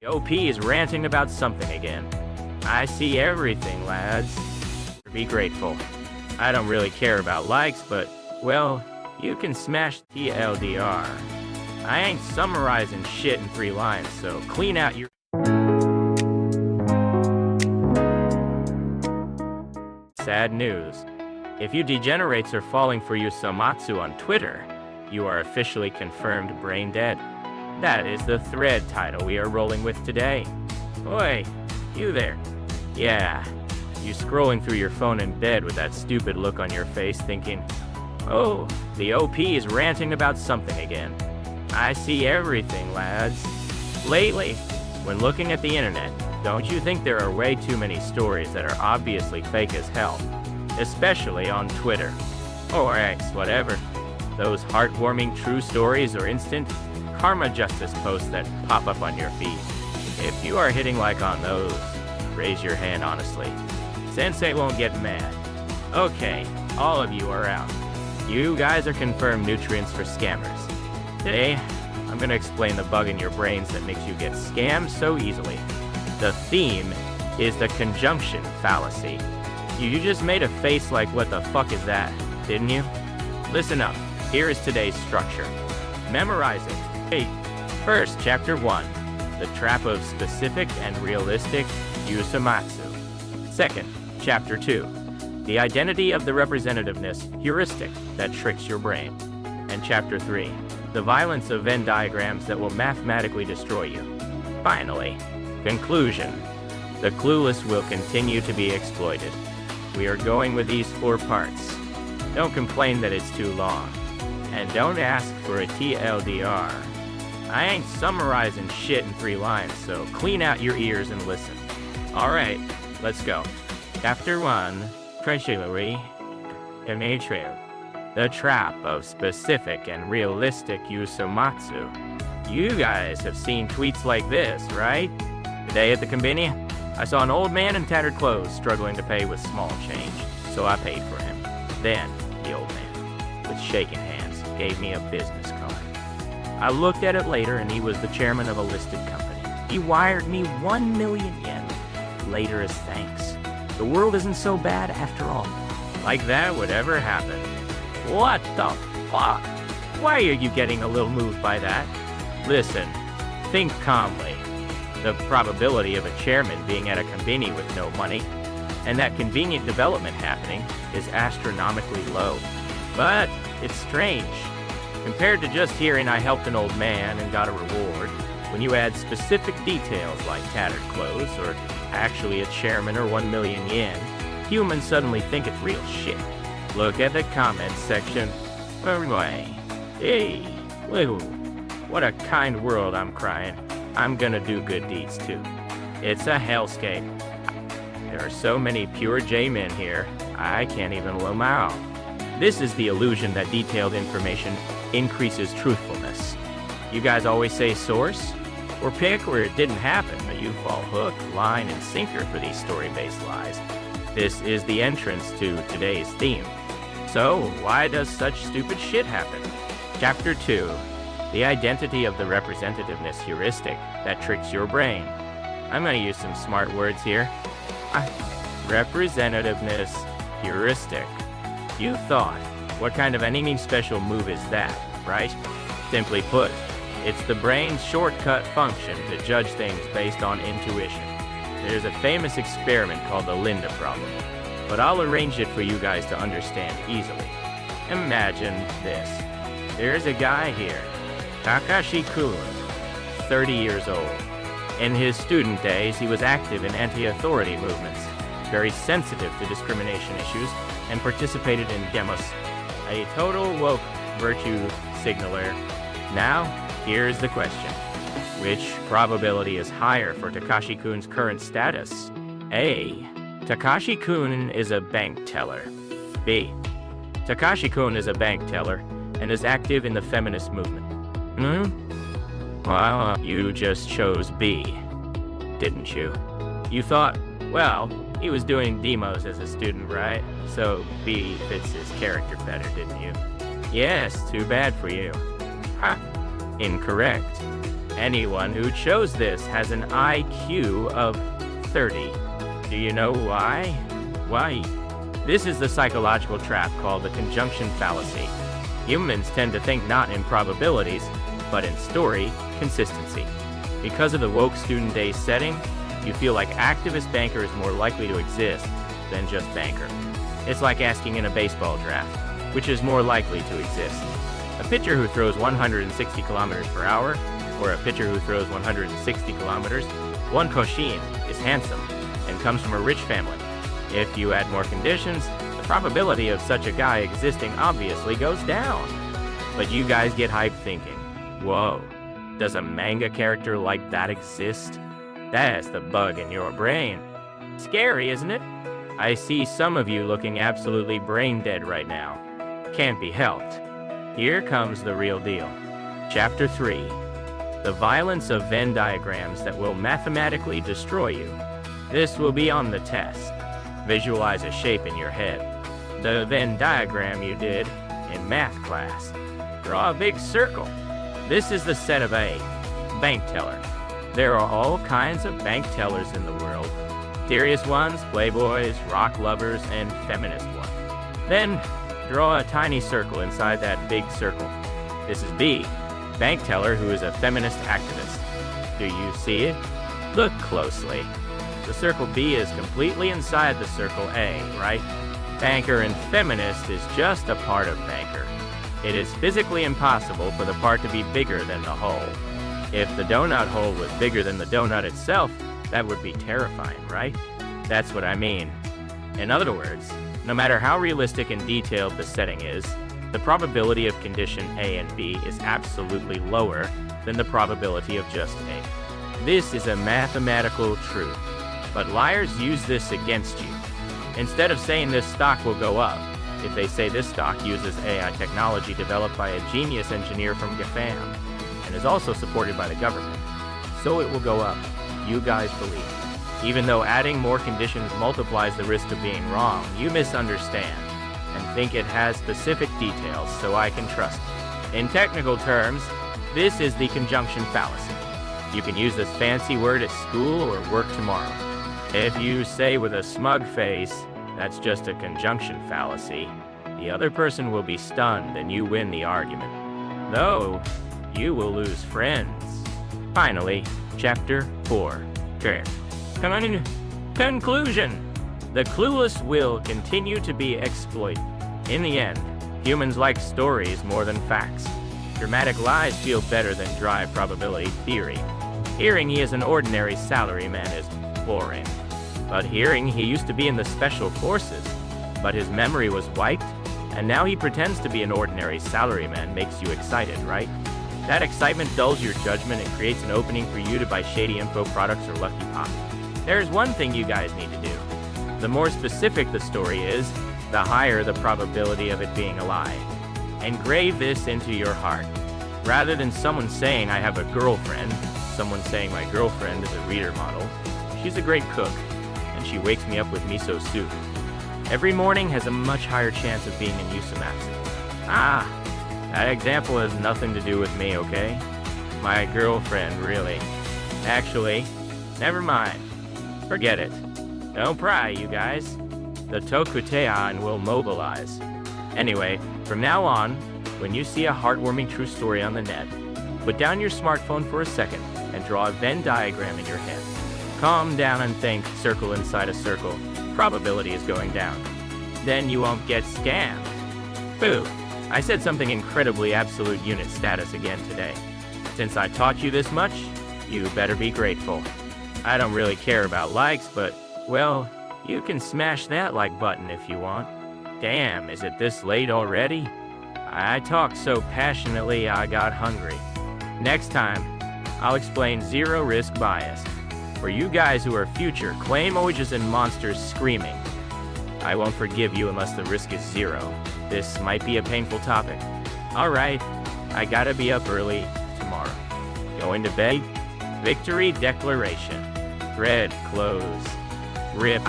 OP is ranting about something again. I see everything, lads. Be grateful. I don't really care about likes, but, well, you can smash TLDR. I ain't summarizing shit in 3 lines, so clean out your... Sad news. If you degenerates are falling for Yusomatsu on Twitter, you are officially confirmed brain dead. That is the thread title we are rolling with today. Oi, you there. Yeah, you scrolling through your phone in bed with that stupid look on your face thinking, oh, the OP is ranting about something again. I see everything, lads. Lately, when looking at the internet, don't you think there are way too many stories that are obviously fake as hell? Especially on Twitter. Or X, whatever. Those heartwarming true stories or instant karma justice posts that pop up on your feed. If you are hitting like on those, raise your hand honestly. Sensei won't get mad. Okay, all of you are out. You guys are confirmed nutrients for scammers. Today, I'm gonna explain the bug in your brains that makes you get scammed so easily. The theme is the conjunction fallacy. You just made a face like, what the fuck is that, didn't you? Listen up, here is today's structure. Memorize it. Hey, first, Chapter 1, the trap of specific and realistic Yusomatsu. Second, Chapter 2, the identity of the representativeness heuristic that tricks your brain. And Chapter 3, the violence of Venn diagrams that will mathematically destroy you. Finally, conclusion. The clueless will continue to be exploited. We are going with these 4 parts. Don't complain that it's too long. And don't ask for a TLDR. I ain't summarizing shit in 3 lines, so clean out your ears and listen. Alright, let's go. Chapter 1, Treasury Demetrio. The trap of specific and realistic Yusomatsu. You guys have seen tweets like this, right? Today at the convenience, I saw an old man in tattered clothes struggling to pay with small change, so I paid for him. Then, the old man, with shaking hands, gave me a business card. I looked at it later and he was the chairman of a listed company. He wired me 1 million yen later as thanks. The world isn't so bad after all. Like that would ever happen. What the fuck? Why are you getting a little moved by that? Listen, think calmly. The probability of a chairman being at a conveni with no money, and that convenient development happening, is astronomically low. But it's strange. Compared to just hearing I helped an old man and got a reward, when you add specific details like tattered clothes or actually a chairman or 1 million yen, humans suddenly think it's real shit. Look at the comments section. Anyway, hey, woo, what a kind world I'm crying. I'm gonna do good deeds too. It's a hellscape. There are so many pure J-men here, I can't even loom out. This is the illusion that detailed information increases truthfulness. You guys always say source? Or pick where it didn't happen, but you fall hook, line, and sinker for these story-based lies. This is the entrance to today's theme. So, why does such stupid shit happen? Chapter 2, the identity of the representativeness heuristic that tricks your brain. I'm gonna use some smart words here. Representativeness heuristic. You thought, what kind of anything special move is that, right? Simply put, it's the brain's shortcut function to judge things based on intuition. There's a famous experiment called the Linda problem, but I'll arrange it for you guys to understand easily. Imagine this. There's a guy here, Takashi Kun, 30 years old. In his student days, he was active in anti-authority movements, very sensitive to discrimination issues, and participated in demos, a total woke virtue signaler. Now, here's the question. Which probability is higher for Takashi Kun's current status? A. Takashi Kun is a bank teller. B. Takashi Kun is a bank teller and is active in the feminist movement. Well, you just chose B, didn't you? You thought, well, he was doing demos as a student, right? So B fits his character better, didn't you? Yes, too bad for you. Ha! Incorrect. Anyone who chose this has an IQ of 30. Do you know why? Why? This is the psychological trap called the conjunction fallacy. Humans tend to think not in probabilities, but in story consistency. Because of the woke student day setting, you feel like activist banker is more likely to exist than just banker. It's like asking in a baseball draft, which is more likely to exist. A pitcher who throws 160 kilometers per hour, or a pitcher who throws 160 kilometers, One Koshin is handsome and comes from a rich family. If you add more conditions, the probability of such a guy existing obviously goes down. But you guys get hyped thinking, whoa, does a manga character like that exist? That's the bug in your brain. Scary, isn't it? I see some of you looking absolutely brain dead right now. Can't be helped. Here comes the real deal. Chapter 3. The violence of Venn diagrams that will mathematically destroy you. This will be on the test. Visualize a shape in your head. The Venn diagram you did in math class. Draw a big circle. This is the set of A, bank teller. There are all kinds of bank tellers in the world. Serious ones, playboys, rock lovers, and feminist ones. Then, draw a tiny circle inside that big circle. This is B, bank teller who is a feminist activist. Do you see it? Look closely. The circle B is completely inside the circle A, right? Banker and feminist is just a part of banker. It is physically impossible for the part to be bigger than the whole. If the donut hole was bigger than the donut itself, that would be terrifying, right? That's what I mean. In other words, no matter how realistic and detailed the setting is, the probability of condition A and B is absolutely lower than the probability of just A. This is a mathematical truth, but liars use this against you. Instead of saying this stock will go up, if they say this stock uses AI technology developed by a genius engineer from GAFAM and is also supported by the government, so it will go up. You guys believe. Even though adding more conditions multiplies the risk of being wrong, you misunderstand and think it has specific details so I can trust it. In technical terms, this is the conjunction fallacy. You can use this fancy word at school or work tomorrow. If you say with a smug face, that's just a conjunction fallacy, the other person will be stunned and you win the argument. Though, you will lose friends. Finally, Chapter 4. Conclusion. The clueless will continue to be exploited. In the end, humans like stories more than facts. Dramatic lies feel better than dry probability theory. Hearing he is an ordinary salaryman is boring. But hearing he used to be in the special forces, but his memory was wiped, and now he pretends to be an ordinary salaryman makes you excited, right? That excitement dulls your judgment and creates an opening for you to buy Shady Info products or Lucky Pop. There's one thing you guys need to do. The more specific the story is, the higher the probability of it being a lie. Engrave this into your heart. Rather than someone saying I have a girlfriend, someone saying my girlfriend is a reader model. She's a great cook, and she wakes me up with miso soup. Every morning has a much higher chance of being in Usamatsu. That example has nothing to do with me, okay? My girlfriend, really. Actually, never mind. Forget it. Don't pry, you guys. The Tokutean will mobilize. Anyway, from now on, when you see a heartwarming true story on the net, put down your smartphone for a second and draw a Venn diagram in your head. Calm down and think circle inside a circle. Probability is going down. Then you won't get scammed. Boo. I said something incredibly absolute unit status again today. Since I taught you this much, you better be grateful. I don't really care about likes, but, well, you can smash that like button if you want. Damn, is it this late already? I talked so passionately I got hungry. Next time, I'll explain zero risk bias. For you guys who are future clay emojis and monsters screaming, I won't forgive you unless the risk is zero. This might be a painful topic. Alright, I gotta be up early tomorrow. Going to bed? Victory declaration. Thread close. RIP.